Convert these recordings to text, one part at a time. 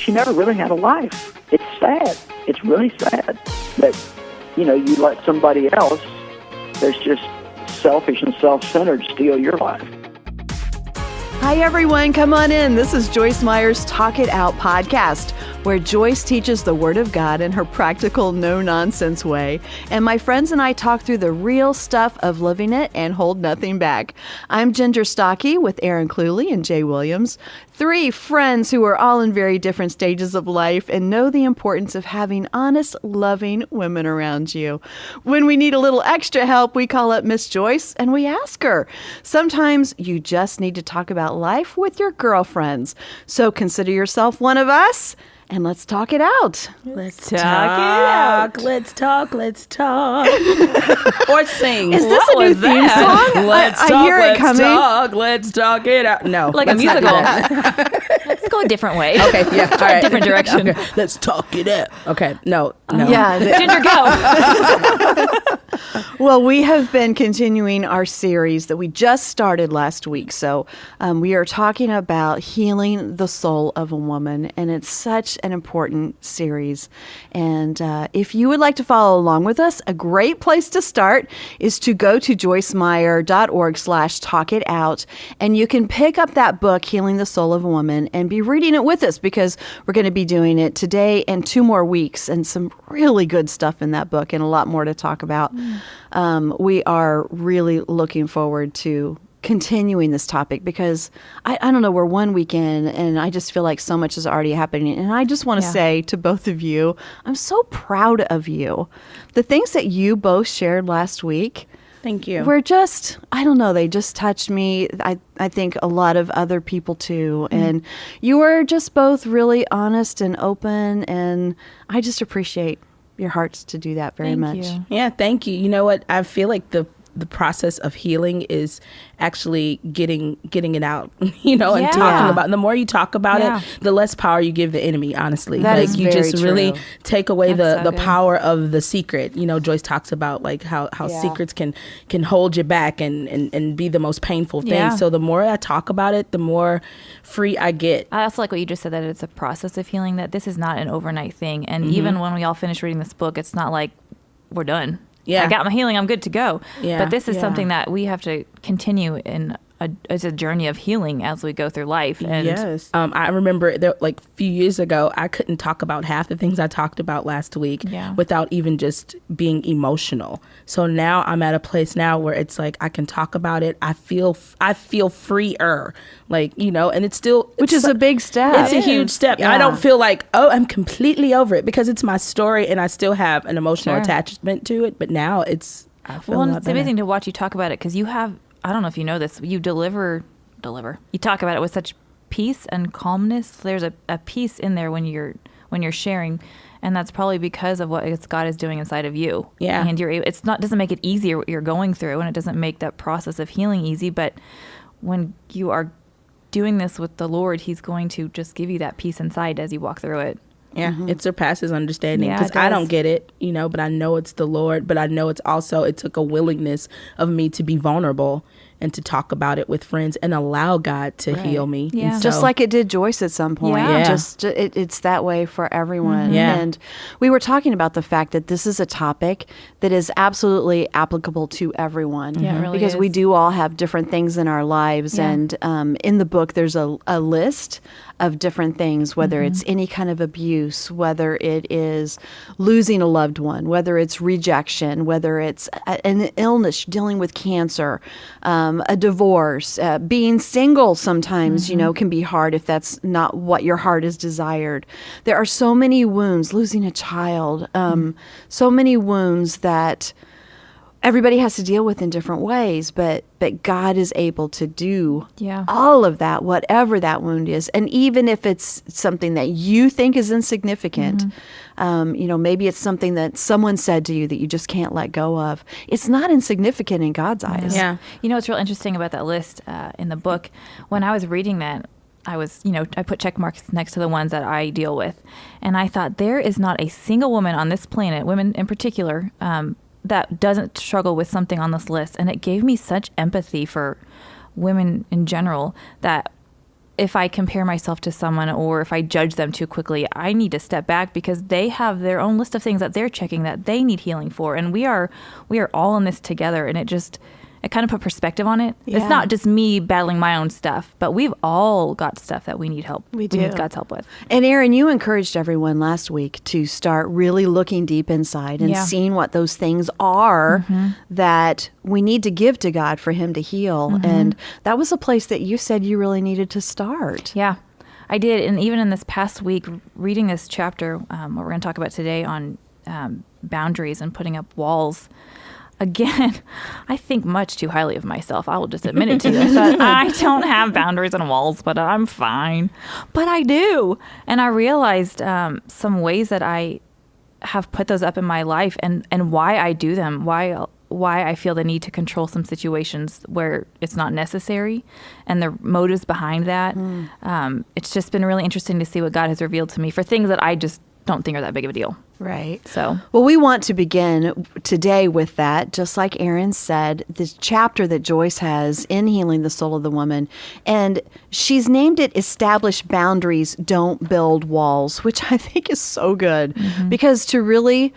she never really had a life. It's sad. It's really sad that, you let somebody else that's just selfish and self-centered steal your life. Hi, everyone. Come on in. This is Joyce Meyer's Talk It Out podcast, where Joyce teaches the Word of God in her practical, no-nonsense way. And my friends and I talk through the real stuff of living it and hold nothing back. I'm Ginger Stocky with Aaron Cluley and Jay Williams, 3 friends who are all in very different stages of life and know the importance of having honest, loving women around you. When we need a little extra help, we call up Miss Joyce and we ask her. Sometimes you just need to talk about life with your girlfriends. So consider yourself one of us. And let's talk it out. Let's talk it out. Let's talk. Or sing. Is this a new theme song? I hear it coming. Let's talk it out. No. Like a musical. Let's go a different way. Okay, yeah. All right. Different direction. Okay. Let's talk it out. Okay, no. Yeah. Ginger, go. Well, we have been continuing our series that we just started last week. So we are talking about healing the soul of a woman, and it's such an important series. And if you would like to follow along with us, a great place to start is to go to joycemeyer.org/talkitout, and you can pick up that book, Healing the Soul of a Woman, and be reading it with us because we're going to be doing it today and 2 more weeks, and some really good stuff in that book and a lot more to talk about. We are really looking forward to continuing this topic because I don't know, we're 1 weekend and I just feel like so much is already happening. And I just want to say to both of you, I'm so proud of you. The things that you both shared last week. Thank you. We're just, I don't know, they just touched me. I think a lot of other people too. And you were just both really honest and open. And I just appreciate your hearts to do that very much. You. Yeah, thank you. You know what? I feel like the process of healing is actually getting it out, and talking about it. The more you talk about it, the less power you give the enemy, honestly. That is you very just true. really take away That's the so power of the secret. Joyce talks about like how secrets can hold you back and be the most painful thing. Yeah. So the more I talk about it, the more free I get. I also like what you just said, that it's a process of healing, that this is not an overnight thing. And even when we all finish reading this book, it's not like we're done. Yeah. I got my healing, I'm good to go. Yeah. But this is something that we have to continue in as a journey of healing as we go through life. And yes. I remember like a few years ago, I couldn't talk about half the things I talked about last week without even just being emotional. So now I'm at a place now where it's like I can talk about it. I feel freer, and it's still... Which is a big step. It's a huge step. Yeah. I don't feel like, I'm completely over it because it's my story and I still have an emotional attachment to it. But now I feel a lot it's better. amazing to watch you talk about it because you have, I don't know if you know this, you deliver. You talk about it with such peace and calmness. There's a peace in there when you're sharing, and that's probably because of what God is doing inside of you. Yeah, and doesn't make it easier what you're going through, and it doesn't make that process of healing easy. But when you are doing this with the Lord, He's going to just give you that peace inside as you walk through it. Yeah, it surpasses understanding Yeah, because it I does. don't get it, but I know it's the Lord, but I know it's also, it took a willingness of me to be vulnerable and to talk about it with friends and allow God to heal me. Yeah. And Just like it did Joyce at some point. Yeah. It's that way for everyone. Yeah. And we were talking about the fact that this is a topic that is absolutely applicable to everyone. Yeah, it really because is. we do all have different things in our lives. Yeah. And in the book, there's a list of different things, whether it's any kind of abuse, whether it is losing a loved one, whether it's rejection, whether it's an illness, dealing with cancer, a divorce, being single sometimes, can be hard if that's not what your heart has desired. There are so many wounds, losing a child, so many wounds that everybody has to deal with in different ways, but God is able to do all of that, whatever that wound is. And even if it's something that you think is insignificant, maybe it's something that someone said to you that you just can't let go of. It's not insignificant in God's eyes. Yeah. What's real interesting about that list in the book, when I was reading that, I put check marks next to the ones that I deal with. And I thought, there is not a single woman on this planet, women in particular, that doesn't struggle with something on this list. And it gave me such empathy for women in general that if I compare myself to someone or if I judge them too quickly, I need to step back because they have their own list of things that they're checking that they need healing for. And we are all in this together. And it kind of put perspective on it. Yeah. It's not just me battling my own stuff, but we've all got stuff that we need help. We do. We need God's help with. And Erin, you encouraged everyone last week to start really looking deep inside and seeing what those things are that we need to give to God for Him to heal. And that was a place that you said you really needed to start. Yeah, I did. And even in this past week, reading this chapter, what we're going to talk about today on boundaries and putting up walls, again, I think much too highly of myself. I will just admit it to you. I don't have boundaries and walls, but I'm fine. But I do. And I realized some ways that I have put those up in my life and why I do them, why I feel the need to control some situations where it's not necessary and the motives behind that. It's just been really interesting to see what God has revealed to me for things that I just don't think are that big of a deal. Right. So, well, we want to begin today with that, just like Erin said, this chapter that Joyce has in Healing the Soul of the Woman. And she's named it Establish Boundaries, Don't Build Walls, which I think is so good because to really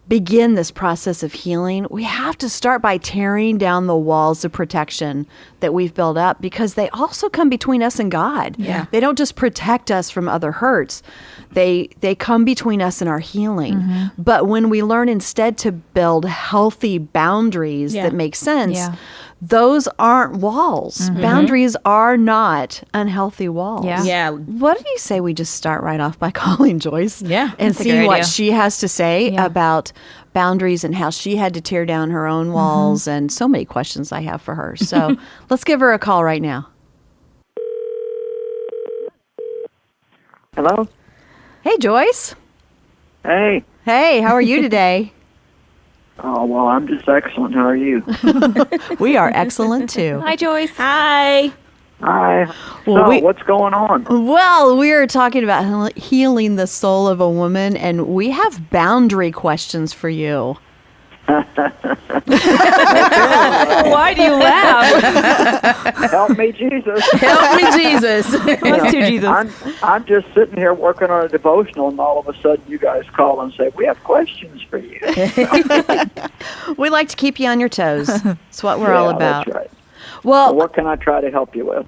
begin this process of healing, we have to start by tearing down the walls of protection that we've built up because they also come between us and God. Yeah. They don't just protect us from other hurts. They come between us and our healing. But when we learn instead to build healthy boundaries that make sense, those aren't walls. Boundaries are not unhealthy walls. Yeah. What do you say we just start right off by calling Joyce? Yeah. And That's a see great what idea. she has to say about boundaries and how she had to tear down her own walls and so many questions I have for her. So let's give her a call right now. Hello? Hey, Joyce. Hey. Hey, how are you today? Oh, well, I'm just excellent. How are you? We are excellent too. hi, Joyce. Hi. Hi. Well, So, what's going on? Well, we are talking about healing the soul of a woman, and we have boundary questions for you. Why do you laugh? Help me, Jesus. Help me, Jesus. Let's do Jesus. I'm just sitting here working on a devotional, and all of a sudden you guys call and say, we have questions for you. We like to keep you on your toes. It's what we're all about. That's right. Well, What can I try to help you with?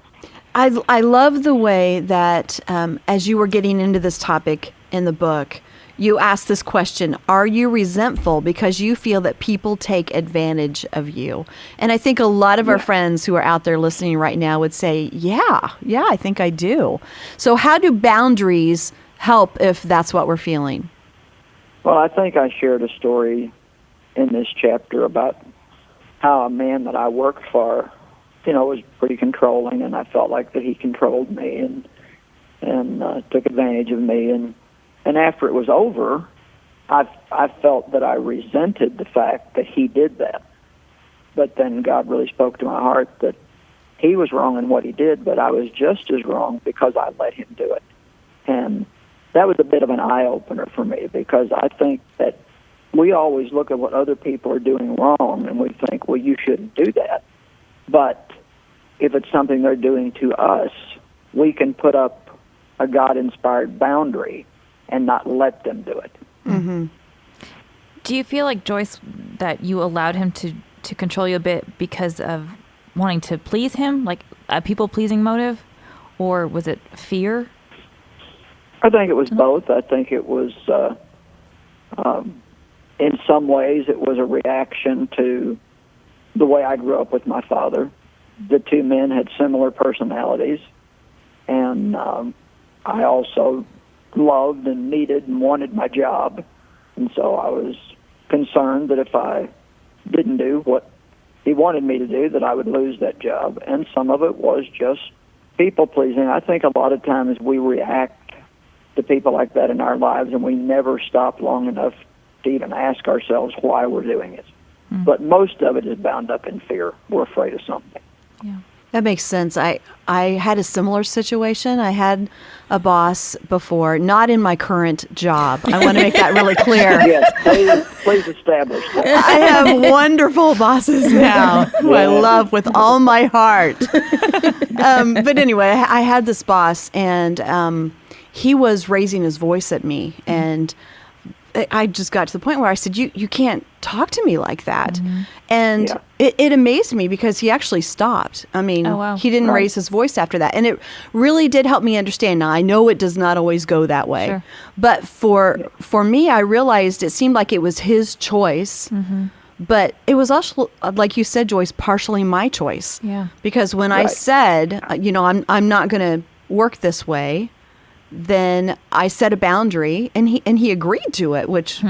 I love the way that as you were getting into this topic in the book, you asked this question, are you resentful because you feel that people take advantage of you? And I think a lot of our friends who are out there listening right now would say, yeah, I think I do. So how do boundaries help if that's what we're feeling? Well, I think I shared a story in this chapter about how a man that I worked for, was pretty controlling, and I felt like that he controlled me and took advantage of me. And after it was over, I felt that I resented the fact that he did that. But then God really spoke to my heart that he was wrong in what he did, but I was just as wrong because I let him do it. And that was a bit of an eye-opener for me because I think that we always look at what other people are doing wrong and we think, well, you shouldn't do that. But if it's something they're doing to us, we can put up a God-inspired boundary and not let them do it. Mm-hmm. Do you feel like, Joyce, that you allowed him to control you a bit because of wanting to please him, like a people-pleasing motive, or was it fear? I think it was both. I think it was, in some ways, it was a reaction to the way I grew up with my father. The two men had similar personalities, and I also loved and needed and wanted my job, and so I was concerned that if I didn't do what he wanted me to do, that I would lose that job. And some of it was just people-pleasing. I think a lot of times we react to people like that in our lives, and we never stop long enough to even ask ourselves why we're doing it. But most of it is bound up in fear. We're afraid of something. Yeah. That makes sense. I had a similar situation. I had a boss before, not in my current job. I want to make that really clear. Yes, please establish that. I have wonderful bosses now who I love with all my heart. But anyway, I had this boss, and he was raising his voice at me, and I just got to the point where I said, you can't talk to me like that. And it amazed me because he actually stopped. I mean, he didn't raise his voice after that. And it really did help me understand. Now, I know it does not always go that way. Sure. But for me, I realized it seemed like it was his choice. But it was also, like you said, Joyce, partially my choice. Yeah. Because when I said, I'm not going to work this way, then I set a boundary, and he agreed to it, which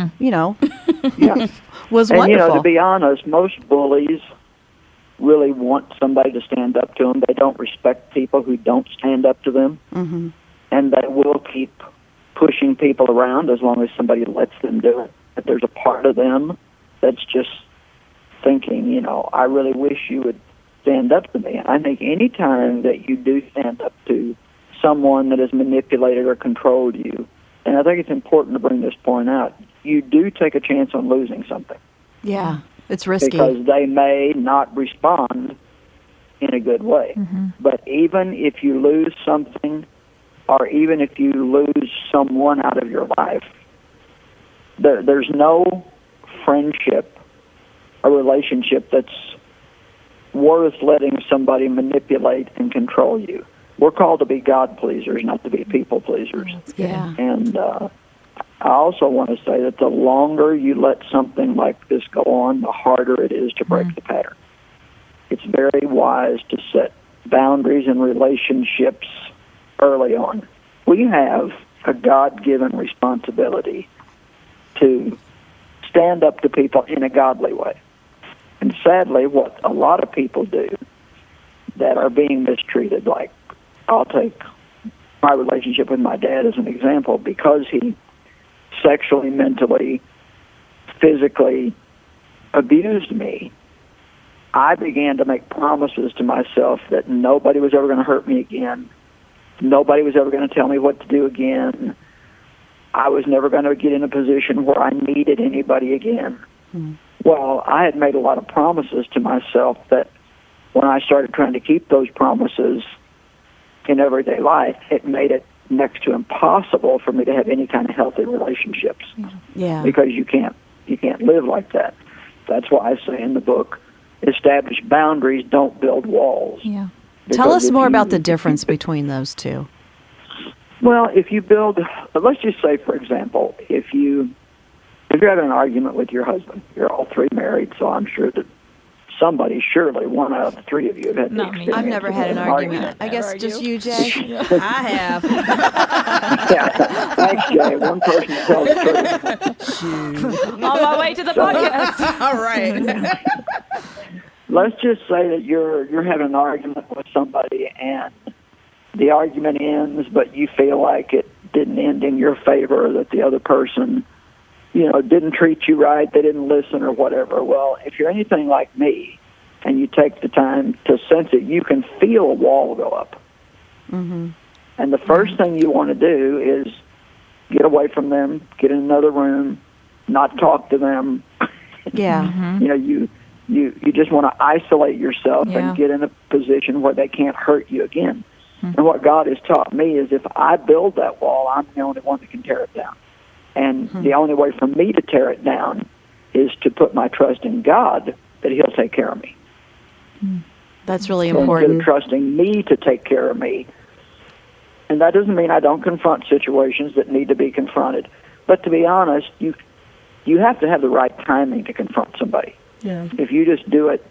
was wonderful. And to be honest, most bullies really want somebody to stand up to them. They don't respect people who don't stand up to them, and they will keep pushing people around as long as somebody lets them do it. But there's a part of them that's just thinking, I really wish you would stand up to me. And I think any time that you do stand up to someone that has manipulated or controlled you, and I think it's important to bring this point out, you do take a chance on losing something. Yeah, it's risky. Because they may not respond in a good way. But even if you lose something, or even if you lose someone out of your life, there's no friendship or relationship that's worth letting somebody manipulate and control you. We're called to be God pleasers, not to be people pleasers. Yeah. And I also want to say that the longer you let something like this go on, the harder it is to break the pattern. It's very wise to set boundaries in relationships early on. We have a God-given responsibility to stand up to people in a godly way. And sadly, what a lot of people do that are being mistreated, like I'll take my relationship with my dad as an example, because he sexually, mentally, physically abused me, I began to make promises to myself that nobody was ever going to hurt me again. Nobody was ever going to tell me what to do again. I was never going to get in a position where I needed anybody again. Well, I had made a lot of promises to myself that when I started trying to keep those promises in everyday life, it made it next to impossible for me to have any kind of healthy relationships. Because you can't live like that. That's why I say in the book, establish boundaries, don't build walls. Tell us more about the difference between those two. Well, if you build, let's just say, for example, if you're having an argument with your husband, you're all three married, so I'm sure that somebody, surely one out of the three of you have had the experience. I've never had an argument. I guess just you, Jay. I have. Thanks, Jay. One person tells the truth. On my way to the podcast. All right. Let's just say that you're having an argument with somebody, and the argument ends, but you feel like it didn't end in your favor, that the other person, didn't treat you right, they didn't listen or whatever. Well, if you're anything like me and you take the time to sense it, you can feel a wall go up. And the first thing you want to do is get away from them, get in another room, not talk to them. You just want to isolate yourself and get in a position where they can't hurt you again. And what God has taught me is if I build that wall, I'm the only one that can tear it down. And the only way for me to tear it down is to put my trust in God that He'll take care of me. That's really important. Instead of trusting me to take care of me. And that doesn't mean I don't confront situations that need to be confronted. But to be honest, you have to have the right timing to confront somebody. If you just do it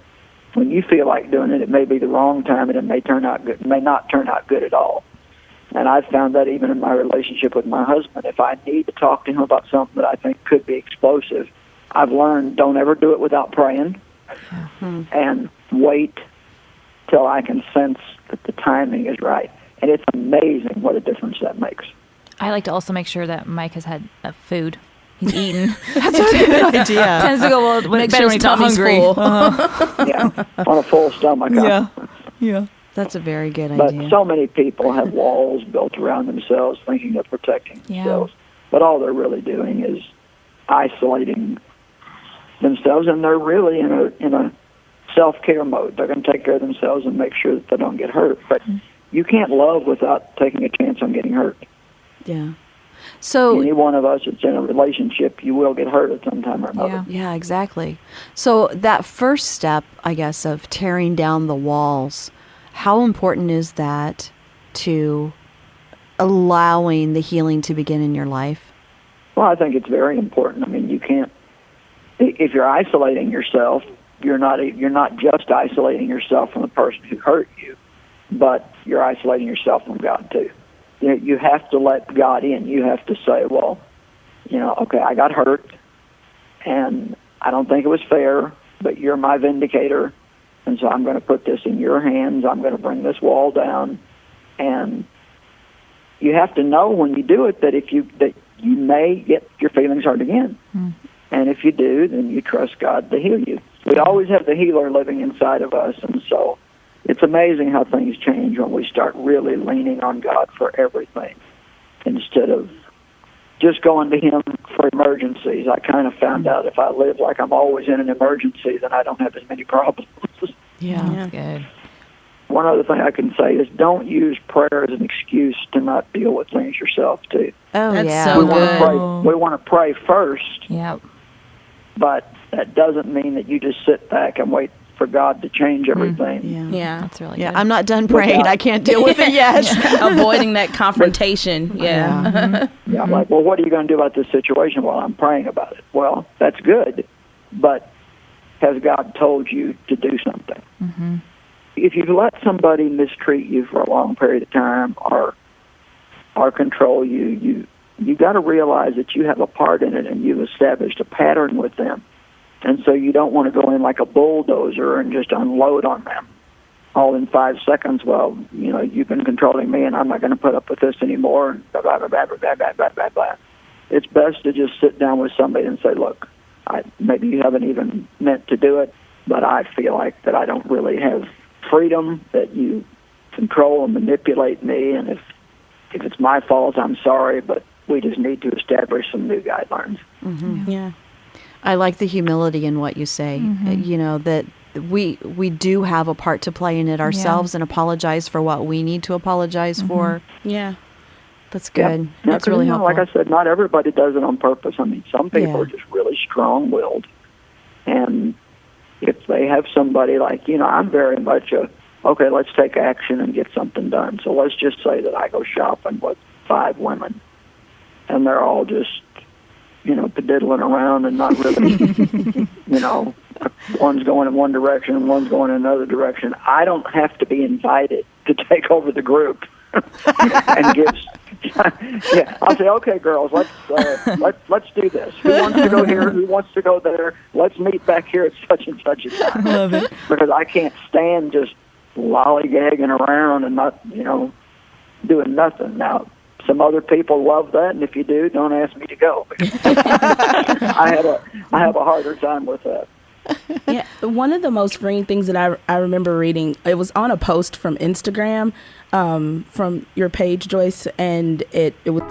when you feel like doing it, it may be the wrong time, and it may not turn out good at all. And I've found that even in my relationship with my husband, if I need to talk to him about something that I think could be explosive, I've learned don't ever do it without praying, and wait till I can sense that the timing is right. And it's amazing what a difference that makes. I like to also make sure that Mike has had food. He's eaten. That's a good idea. Tends to go well when he's not hungry. On a full stomach. Yeah. That's a very good But idea. so many people have walls built around themselves thinking they're protecting themselves. But all they're really doing is isolating themselves, and they're really in a self-care mode. They're going to take care of themselves and make sure that they don't get hurt. But you can't love without taking a chance on getting hurt. Yeah. So any one of us that's in a relationship, you will get hurt at some time or another. Yeah, exactly. So that first step, I guess, of tearing down the walls, how important is that to allowing the healing to begin in your life? Well, I think it's very important. I mean, you can't, if you're isolating yourself, you're not just isolating yourself from the person who hurt you, but you're isolating yourself from God too. You have to let God in. You have to say, well, okay, I got hurt, and I don't think it was fair, but you're my vindicator, and so I'm going to put this in your hands. I'm going to bring this wall down, and you have to know when you do it that you may get your feelings hurt again. And if you do, then you trust God to heal you. We always have the healer living inside of us, and so it's amazing how things change when we start really leaning on God for everything instead of just going to Him for emergencies. I kind of found out if I live like I'm always in an emergency, then I don't have as many problems. Yeah. That's good. One other thing I can say is don't use prayer as an excuse to not deal with things yourself, too. Oh, That's yeah. so We want to pray first, Yep. but that doesn't mean that you just sit back and wait for God to change everything. Yeah. That's really Yeah, good. I'm not done praying. I can't deal with it yet. Avoiding that confrontation. Yeah. Yeah, I'm like, well, what are you going to do about this situation? Well, I'm praying about it. Well, that's good, but has God told you to do something? Mm-hmm. If you let somebody mistreat you for a long period of time or control you got to realize that you have a part in it and you've established a pattern with them. And so you don't want to go in like a bulldozer and just unload on them all in 5 seconds. Well, you've been controlling me and I'm not going to put up with this anymore. Blah, blah, blah, blah, blah, blah, blah, blah, blah. It's best to just sit down with somebody and say, look, maybe you haven't even meant to do it, but I feel like that I don't really have freedom, that you control and manipulate me. And if it's my fault, I'm sorry, but we just need to establish some new guidelines. Mm-hmm. Yeah. I like the humility in what you say, that we do have a part to play in it ourselves and apologize for what we need to apologize for. Yeah. That's good. Yeah, That's really helpful. Like I said, not everybody does it on purpose. I mean, some people are just really strong-willed. And if they have somebody like, I'm very much okay, let's take action and get something done. So let's just say that I go shopping with 5 women, and they're all just, pediddling around and not really, one's going in one direction and one's going in another direction. I don't have to be invited to take over the group and give. Yeah, I'll say, okay, girls, let's do this. Who wants to go here? Who wants to go there? Let's meet back here at such and such a time. I love it. Because I can't stand just lollygagging around and not, doing nothing. Now, some other people love that, and if you do, don't ask me to go. I have a harder time with that. Yeah, one of the most freeing things that I remember reading, it was on a post from Instagram, from your page, Joyce, and it was...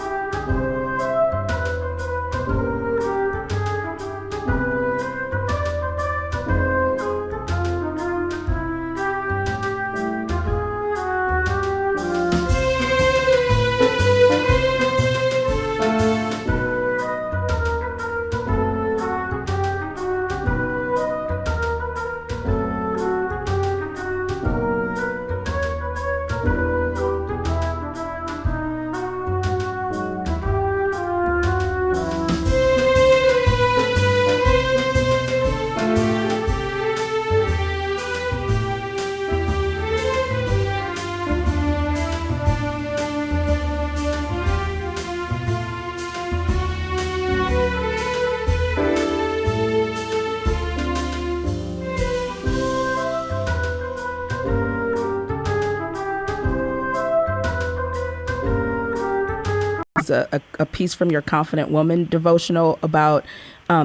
a piece from your Confident Woman devotional about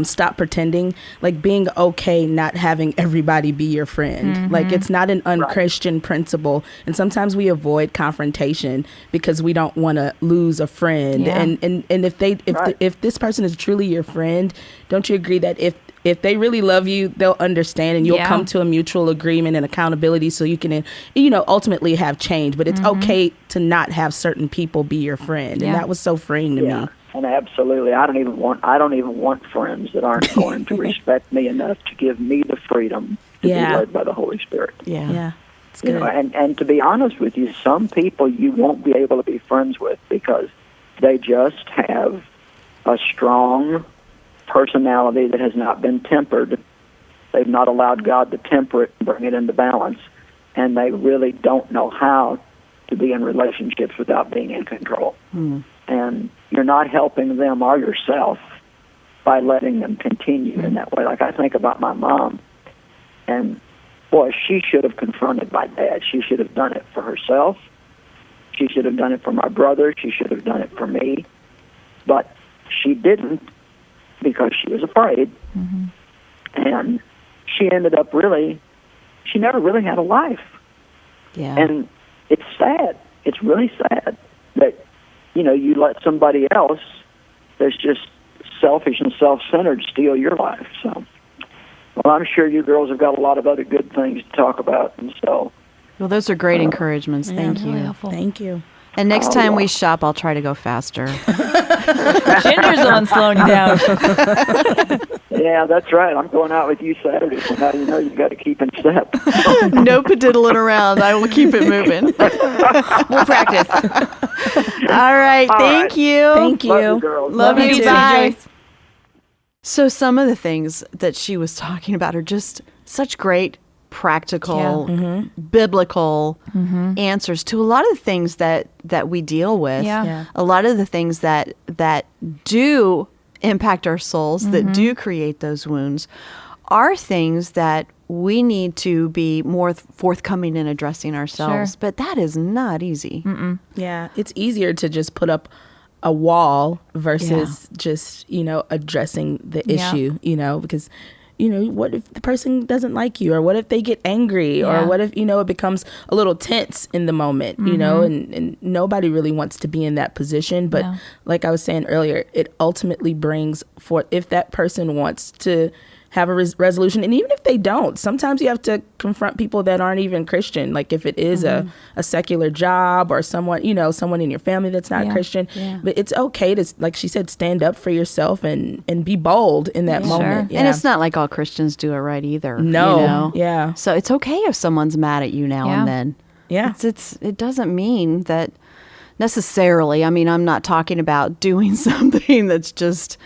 stop pretending, like being okay not having everybody be your friend. Like it's not an unchristian principle, and sometimes we avoid confrontation because we don't want to lose a friend. And if this person is truly your friend, don't you agree that if they really love you, they'll understand, and you'll come to a mutual agreement and accountability, so you can, ultimately have change. But it's okay to not have certain people be your friend, and that was so freeing to me. And absolutely, I don't even want friends that aren't going to respect me enough to give me the freedom to be led by the Holy Spirit. Yeah. It's good. And to be honest with you, some people you won't be able to be friends with because they just have a strong personality that has not been tempered. They've not allowed God to temper it and bring it into balance, and they really don't know how to be in relationships without being in control. And you're not helping them or yourself by letting them continue in that way. Like I think about my mom, and boy, she should have confronted my dad. She should have done it for herself. She should have done it for my brother. She should have done it for me. But she didn't because she was afraid. And she ended up she never really had a life. And it's sad. It's really sad that, you let somebody else that's just selfish and self-centered steal your life. So, well, I'm sure you girls have got a lot of other good things to talk about. And so, well, those are great encouragements. Thank you. Really helpful. Thank you. And next time we shop, I'll try to go faster. Ginger's the one slowing you down. Yeah, that's right. I'm going out with you Saturday, so now you got to keep in step. No padiddling around. I will keep it moving. We'll practice. All right. Thank you. Thank you. Love you, girls. Love you. too, Bye. Joyce. So some of the things that she was talking about are just such great practical, biblical answers to a lot of the things that we deal with. A lot of the things that do impact our souls, that do create those wounds, are things that we need to be more forthcoming in addressing ourselves. Sure. But that is not easy. Yeah, it's easier to just put up a wall versus just, addressing the issue, because what if the person doesn't like you, or what if they get angry, or what if, it becomes a little tense in the moment, and nobody really wants to be in that position. But like I was saying earlier, it ultimately brings forth, if that person wants to have a resolution, and even if they don't, sometimes you have to confront people that aren't even Christian. Like if it is a secular job, or someone, someone in your family that's not Christian, but it's okay to, like she said, stand up for yourself and be bold in that moment. And it's not like all Christians do it right either. No. So it's okay if someone's mad at you now and then. It doesn't mean that necessarily. I mean, I'm not talking about doing something that's just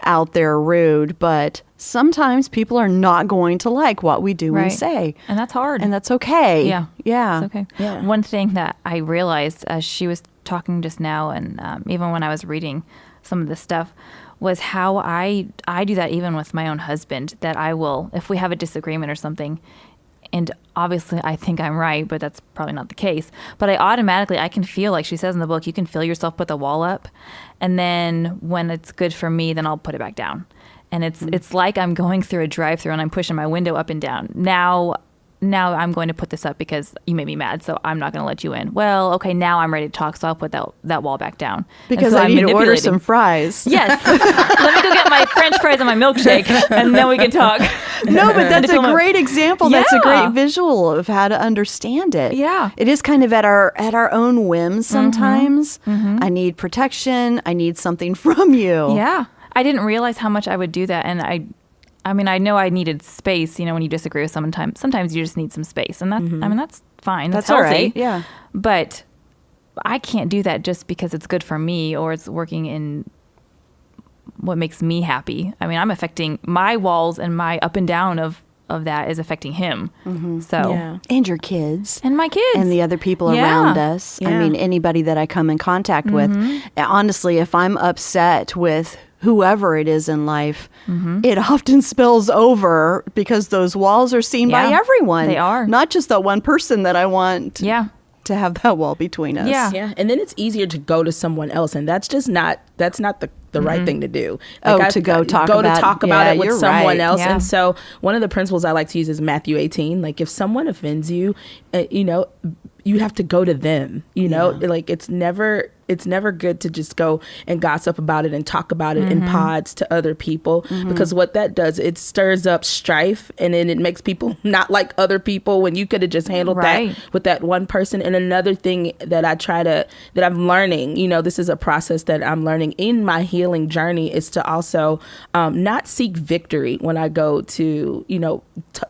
out there rude, but sometimes people are not going to like what we do and say. And that's hard. And that's okay. Yeah. Yeah. It's okay. Yeah. One thing that I realized as she was talking just now, and even when I was reading some of this stuff, was how I do that even with my own husband, that I will, if we have a disagreement or something, and obviously I think I'm right, but that's probably not the case, but I can feel, like she says in the book, you can feel yourself put the wall up, and then when it's good for me, then I'll put it back down. And it's like I'm going through a drive-through and I'm pushing my window up and down. Now I'm going to put this up because you made me mad, so I'm not going to let you in. Well, okay, now I'm ready to talk, so I'll put that wall back down. Because I need to order some fries. Yes. Let me go get my French fries and my milkshake, and then we can talk. No, but that's a great example. That's a great visual of how to understand it. Yeah. It is kind of at our own whims sometimes. I need protection. I need something from you. Yeah. I didn't realize how much I would do that, and I mean, I know I needed space, when you disagree with someone, sometimes you just need some space, and that, I mean, that's fine. That's healthy. All right. Yeah. But I can't do that just because it's good for me or it's working in what makes me happy. I mean, I'm affecting my walls, and my up and down of that is affecting him. So, and your kids. And my kids. And the other people around us. I mean, anybody that I come in contact with. Honestly, if I'm upset with whoever it is in life, it often spills over because those walls are seen by everyone. They are. Not just the one person that I want to have that wall between us. Yeah. And then it's easier to go to someone else. And that's not the right thing to do. To go talk about it with someone else. Yeah. And so one of the principles I like to use is Matthew 18. Like if someone offends you, you have to go to them, like it's never good to just go and gossip about it and talk about it in pods to other people, because what that does, it stirs up strife, and then it makes people not like other people when you could have just handled that with that one person. And another thing that that I'm learning, this is a process that I'm learning in my healing journey, is to also not seek victory when I go to,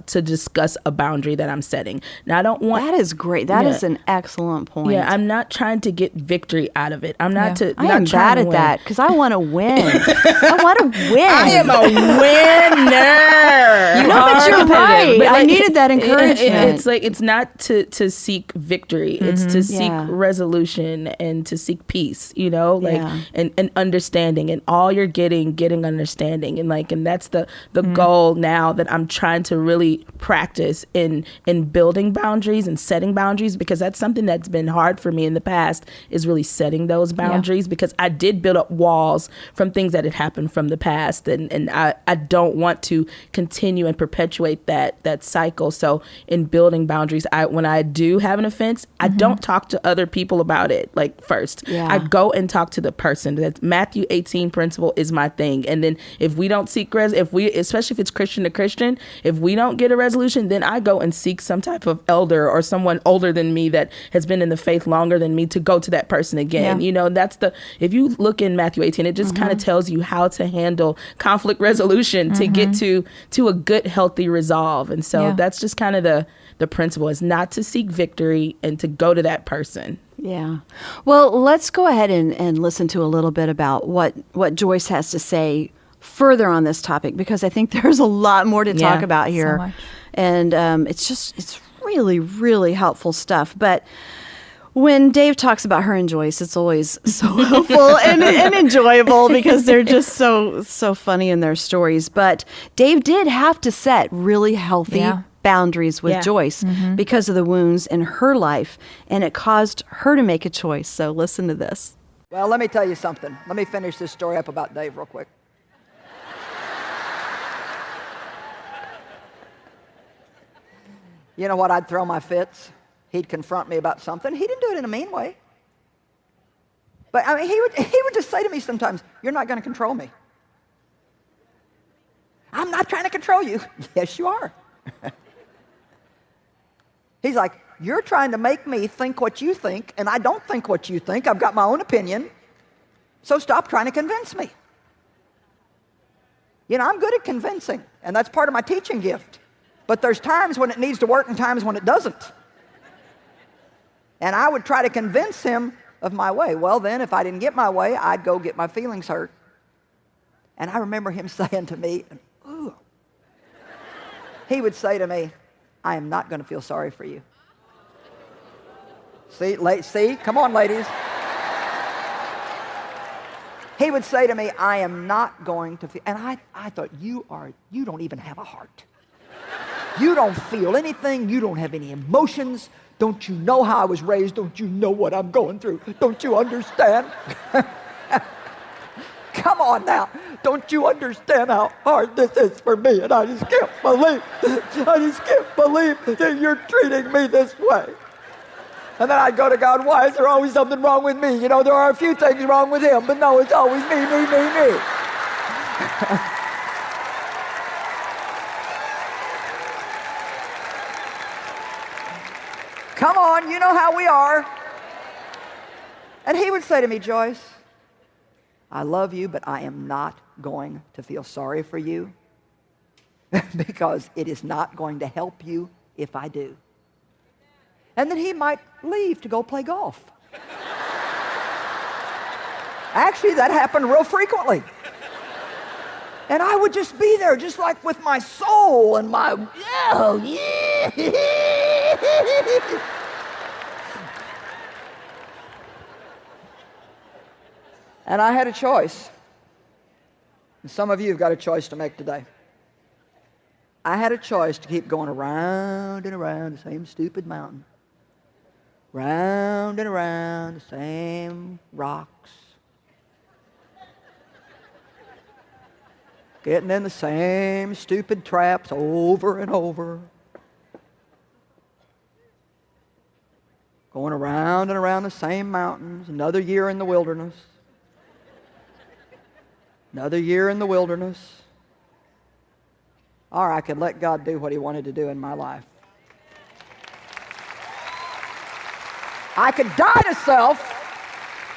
to discuss a boundary that I'm setting. Now, I don't want... That is great. That is an excellent point. Yeah, I'm not trying to get victory out of it. I'm not to. I am bad at that because I want to win. I want to win. I am a winner. But you're right. But I needed that encouragement. It's like it's not to seek victory. It's to seek resolution and to seek peace. And understanding, and all you're getting understanding, and that's the goal now that I'm trying to really practice in building boundaries and setting boundaries, because that's something that's been hard for me in the past, is really setting those boundaries, because I did build up walls from things that had happened from the past, and I don't want to continue and perpetuate that cycle. So in building boundaries, when I do have an offense, I don't talk to other people about it first. I go and talk to the person. That Matthew 18 principle is my thing. And then if we don't seek especially if it's Christian to Christian, if we don't get a resolution, then I go and seek some type of elder or someone older than me that has been in the faith longer than me to go to that person again. That's if you look in Matthew 18, it just kind of tells you how to handle conflict resolution to get to a good, healthy resolve. And so that's just kind of the principle, is not to seek victory and to go to that person. Yeah. Well, let's go ahead and listen to a little bit about what Joyce has to say further on this topic, because I think there's a lot more to talk about here. So much. And it's really, really helpful stuff. But when Dave talks about her and Joyce, it's always so helpful and enjoyable, because they're just so funny in their stories. But Dave did have to set really healthy boundaries with Joyce because of the wounds in her life, and it caused her to make a choice. So listen to this. Well, let me tell you something. Let me finish this story up about Dave real quick. You know what? I'd throw my fits. He'd confront me about something. He didn't do it in a mean way. But I mean, he would just say to me sometimes, "You're not going to control me." "I'm not trying to control you." "Yes, you are." He's like, "You're trying to make me think what you think, and I don't think what you think. I've got my own opinion. So stop trying to convince me." I'm good at convincing, and that's part of my teaching gift. But there's times when it needs to work and times when it doesn't. And I would try to convince him of my way. Well, then, if I didn't get my way, I'd go get my feelings hurt. And I remember him saying to me, "Ooh." He would say to me, "I am not going to feel sorry for you." See? Come on, ladies. He would say to me, "I am not going to feel..." And I thought, you don't even have a heart. You don't feel anything. You don't have any emotions. Don't you know how I was raised? Don't you know what I'm going through? Don't you understand? Come on now. Don't you understand how hard this is for me? And I just can't believe that you're treating me this way. And then I'd go to God, "Why is there always something wrong with me? There are a few things wrong with him, but no, it's always me. Come on, you know how we are." And he would say to me, "Joyce, I love you, but I am not going to feel sorry for you because it is not going to help you if I do." And then he might leave to go play golf. Actually, that happened real frequently. And I would just be there, just like with my soul and my, And I had a choice. And some of you have got a choice to make today. I had a choice to keep going around and around the same stupid mountain, round and around the same rocks, getting in the same stupid traps over and over, going around and around the same mountains, another year in the wilderness, another year in the wilderness. Or I could let God do what He wanted to do in my life. I could die to self,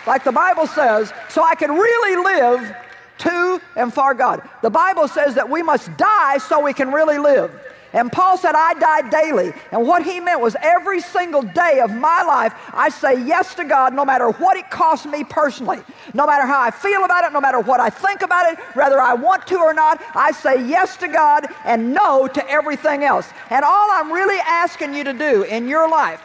like the Bible says, so I could really live to and for God. The Bible says that we must die so we can really live. And Paul said, I die daily. And what he meant was every single day of my life, I say yes to God no matter what it costs me personally. No matter how I feel about it, no matter what I think about it, whether I want to or not, I say yes to God and no to everything else. And all I'm really asking you to do in your life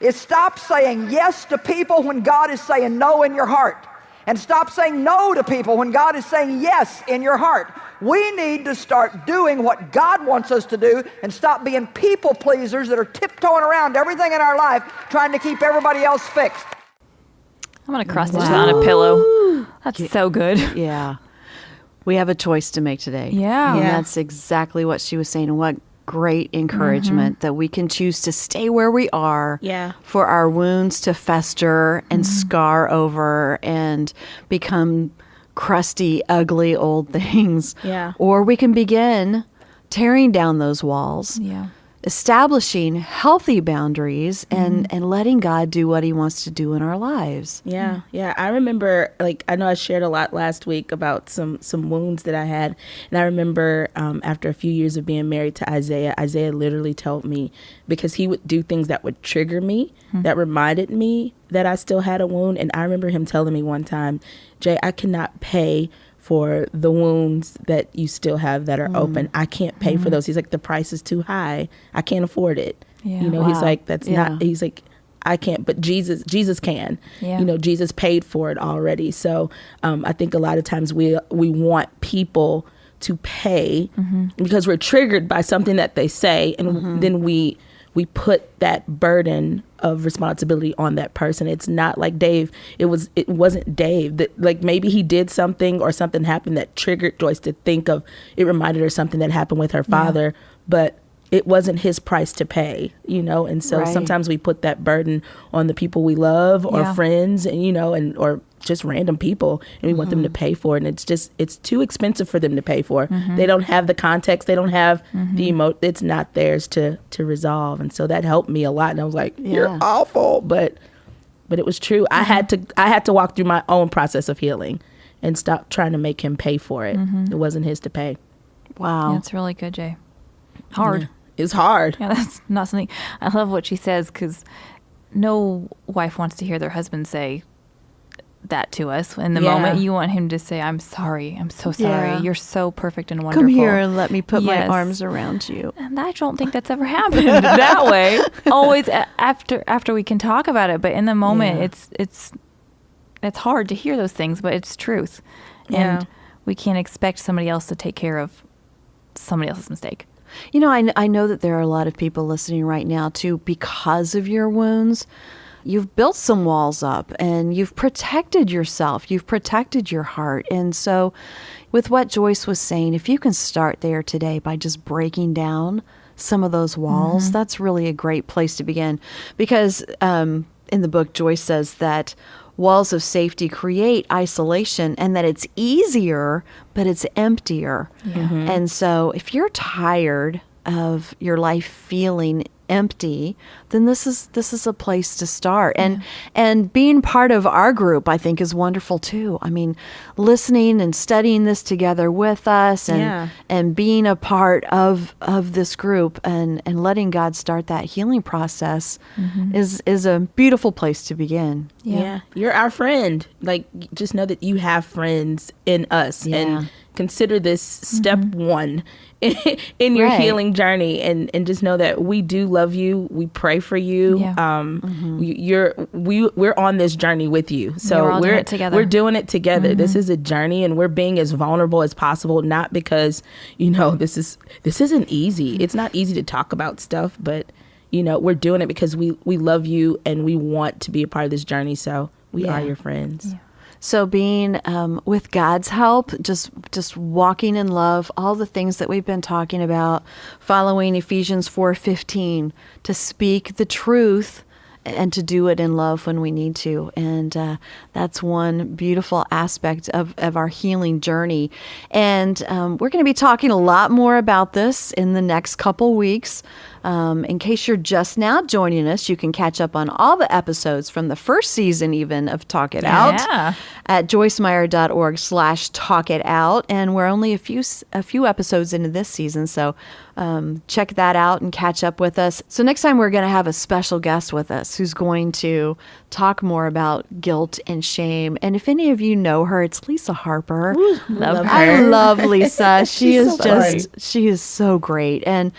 is stop saying yes to people when God is saying no in your heart. And stop saying no to people when God is saying yes in your heart. We need to start doing what God wants us to do and stop being people pleasers that are tiptoeing around everything in our life trying to keep everybody else fixed. I'm going to cross stitch that on a pillow. That's so good. Yeah. We have a choice to make today. Yeah. And that's exactly what she was saying. And what great encouragement that we can choose to stay where we are for our wounds to fester and scar over and become crusty, ugly old things. Yeah. Or we can begin tearing down those walls, establishing healthy boundaries and letting God do what He wants to do in our lives. Yeah. Yeah. I remember, I know I shared a lot last week about some wounds that I had. And I remember after a few years of being married to Isaiah literally told me, because he would do things that would trigger me, that reminded me that I still had a wound. And I remember him telling me one time, Jay, I cannot pay for the wounds that you still have that are open. I can't pay for those. He's like, the price is too high. I can't afford it. Yeah. He's like, that's not, he's like, I can't, but Jesus can. Yeah. Jesus paid for it already. So I think a lot of times we want people to pay because we're triggered by something that they say, and then we put that burden of responsibility on that person. It's not like Dave. It wasn't Dave. That, maybe he did something or something happened that triggered Joyce to think of. It reminded her something that happened with her father, but it wasn't his price to pay. And so sometimes we put that burden on the people we love or friends, and or just random people, and we want them to pay for it. And it's too expensive for them to pay for. They don't have the context. They don't have the it's not theirs to resolve. And so that helped me a lot. And I was like, you're awful. But it was true. I had to walk through my own process of healing and stop trying to make him pay for it. It wasn't his to pay. Wow. That's really good, Jay. Hard. Yeah. It's hard. Yeah, that's not something. I love what she says, because no wife wants to hear their husband say that to us in the moment. You want him to say, I'm sorry. I'm so sorry. Yeah. You're so perfect and wonderful. Come here and let me put my arms around you. And I don't think that's ever happened that way. Always after we can talk about it. But in the moment, it's hard to hear those things, but it's truth. Yeah. And we can't expect somebody else to take care of somebody else's mistake. I know that there are a lot of people listening right now too, because of your wounds. You've built some walls up and you've protected yourself. You've protected your heart. And so with what Joyce was saying, if you can start there today by just breaking down some of those walls, that's really a great place to begin. Because in the book, Joyce says that walls of safety create isolation and that it's easier, but it's emptier. And so if you're tired of your life feeling empty, then this is a place to start. And being part of our group, I think, is wonderful too. I mean, listening and studying this together with us and being a part of this group and letting God start that healing process is a beautiful place to begin. Yeah. You're our friend. Just know that you have friends in us and consider this step one in your healing journey, and just know that we do love you. We pray for you. We're on this journey with you. So we're doing it together. This is a journey, and we're being as vulnerable as possible, not because this isn't easy. It's not easy to talk about stuff, but we're doing it because we love you and we want to be a part of this journey. So we are your friends. Yeah. So being with God's help, just walking in love, all the things that we've been talking about, following Ephesians 4:15, to speak the truth and to do it in love when we need to. And that's one beautiful aspect of our healing journey. And we're going to be talking a lot more about this in the next couple weeks. In case you're just now joining us, you can catch up on all the episodes from the first season even of Talk It Out at joycemeyer.org/Talk It Out. And we're only a few episodes into this season, so check that out and catch up with us. So next time we're going to have a special guest with us who's going to talk more about guilt and shame. And if any of you know her, it's Lisa Harper. Ooh, love her. I love Lisa. She is so she is so great. And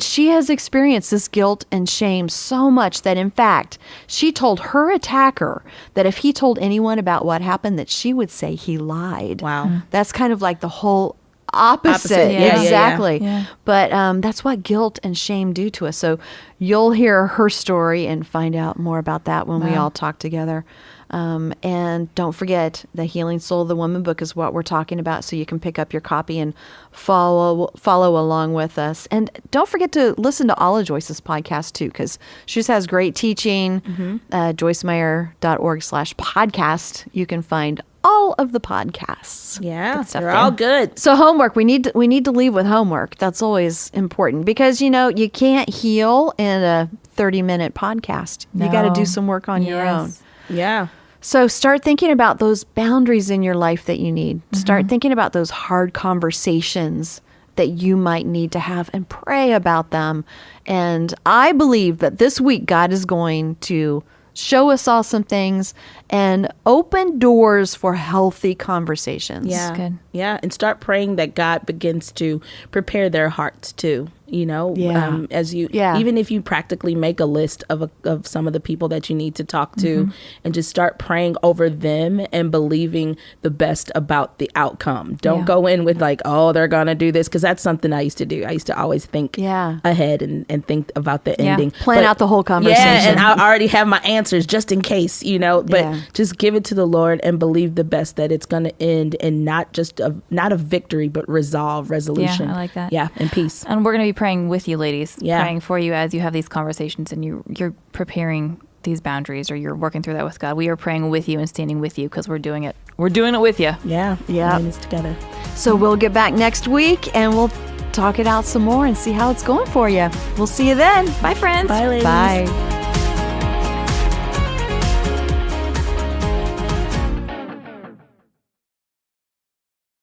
she has experienced this guilt and shame so much that, in fact, she told her attacker that if he told anyone about what happened, that she would say he lied. Wow. That's kind of like the whole opposite. Yeah, exactly. Yeah. But that's what guilt and shame do to us. So you'll hear her story and find out more about that when we all talk together. And don't forget, the Healing Soul of the Woman book is what we're talking about, so you can pick up your copy and follow along with us. And don't forget to listen to all of Joyce's podcasts too, because she just has great teaching. joycemeyer.org/podcast. You can find all of the podcasts. Yeah, Good stuff they're there. all good. So homework, we need to leave with homework. That's always important because you can't heal in a 30-minute podcast. You got to do some work on your own. Yeah. So start thinking about those boundaries in your life that you need. Start thinking about those hard conversations that you might need to have and pray about them. And I believe that this week God is going to show us all some things and open doors for healthy conversations. Yeah. Good. Yeah. And start praying that God begins to prepare their hearts too. As you, even if you practically make a list of some of the people that you need to talk to and just start praying over them and believing the best about the outcome. Don't go in with like, oh, they're going to do this. Cause that's something I used to do. I used to always think ahead and think about the ending. Plan out the whole conversation. Yeah. And I already have my answers just in case, but just give it to the Lord and believe the best that it's going to end and not just not a victory, but resolution. Yeah, I like that. Yeah. And peace. And we're going to be praying with you, ladies. Yeah. Praying for you as you have these conversations and you're preparing these boundaries or you're working through that with God. We are praying with you and standing with you because we're doing it. We're doing it with you. Yeah. Yeah. It's together. So we'll get back next week and we'll talk it out some more and see how it's going for you. We'll see you then. Bye, friends. Bye, ladies. Bye.